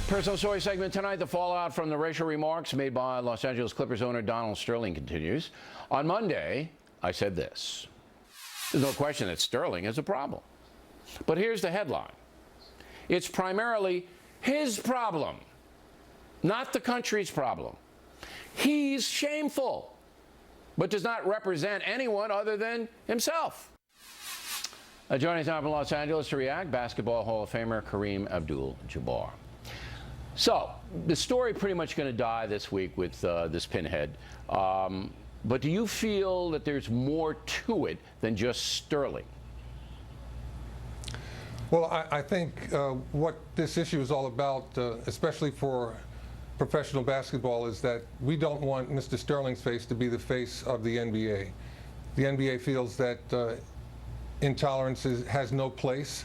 Personal story segment tonight. The fallout from the racial remarks made by Los Angeles Clippers owner Donald Sterling continues. On Monday, I said this. There's no question that Sterling is a problem. But here's the headline. It's primarily his problem, not the country's problem. He's shameful, but does not represent anyone other than himself. Joining us now from Los Angeles to react, Basketball Hall of Famer Kareem Abdul Jabbar. So, the story pretty much going to die this week with this pinhead. But do you feel that there's more to it than just Sterling? Well, I think what this issue is all about, especially for professional basketball, is that we don't want Mr. Sterling's face to be the face of the NBA. The NBA feels that intolerance has no place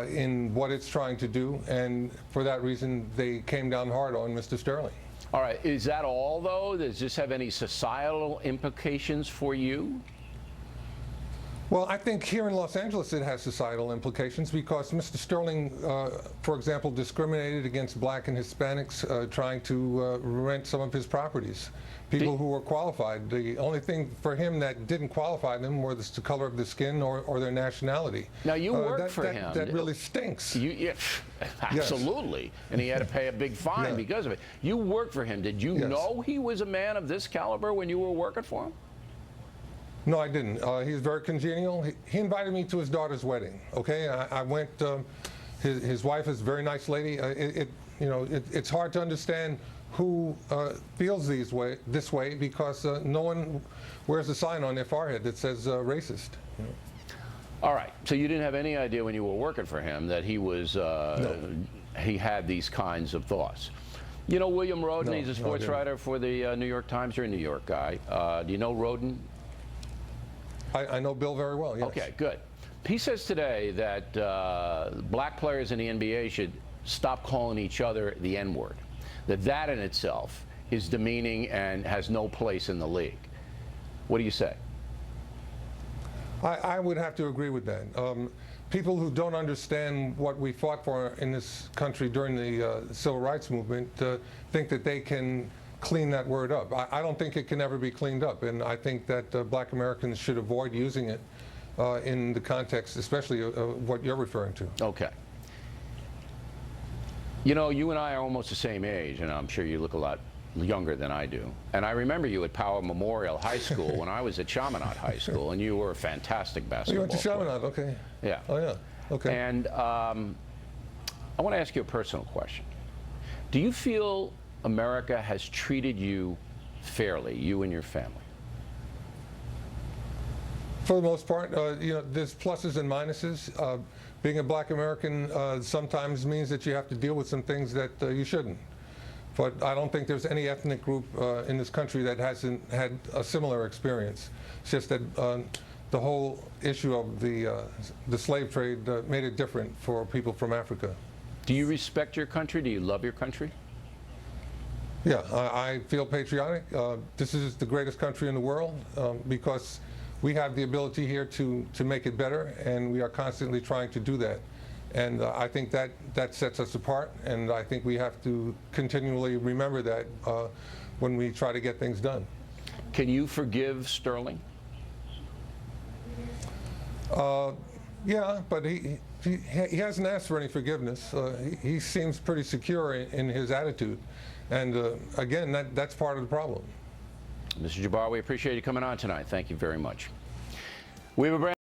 in what it's trying to do, and for that reason, they came down hard on Mr. Sterling. All right, is that all, though? Does this have any societal implications for you? Well, I think here in Los Angeles it has societal implications because Mr. Sterling, for example, discriminated against black and Hispanics trying to rent some of his properties. People who were qualified. The only thing for him that didn't qualify them was the color of the skin or their nationality. Now, you worked for him. That really stinks. Yeah, absolutely. Yes. And he had to pay a big fine because of it. You worked for him. Did you know he was a man of this caliber when you were working for him? No, I didn't. He's very congenial. He invited me to his daughter's wedding. Okay, I went. His wife is a very nice lady. It's hard to understand who feels this way because no one wears a sign on their forehead that says racist. You know? All right. So you didn't have any idea when you were working for him that he was he had these kinds of thoughts. You know William Roden? He's a sports writer for the New York Times. You're a New York guy. Do you know Roden? I know Bill very well, yes. Okay, good. He says today that black players in the NBA should stop calling each other the N-word, that in itself is demeaning and has no place in the league. What do you say? I would have to agree with that. People who don't understand what we fought for in this country during the civil rights movement think that they can clean that word up. I don't think it can ever be cleaned up, and I think that black Americans should avoid using it in the context, especially what you're referring to. Okay. You know, you and I are almost the same age, and I'm sure you look a lot younger than I do. And I remember you at Powell Memorial High School when I was at Chaminade High School, and you were a fantastic basketball player. You went to Chaminade, okay. Yeah. Oh, yeah, okay. And I want to ask you a personal question. Do you feel America has treated you fairly, you and your family? For the most part, there's pluses and minuses. Being a black American sometimes means that you have to deal with some things that you shouldn't. But I don't think there's any ethnic group in this country that hasn't had a similar experience. It's just that the whole issue of the slave trade made it different for people from Africa. Do you respect your country? Do you love your country? Yeah, I feel patriotic. This is the greatest country in the world because we have the ability here to make it better, and we are constantly trying to do that. And I think that sets us apart, and I think we have to continually remember that when we try to get things done. Can you forgive Sterling? Yeah, but he hasn't asked for any forgiveness. He seems pretty secure in his attitude. And again, that's part of the problem. Mr. Jabbar, we appreciate you coming on tonight. Thank you very much. We have a brand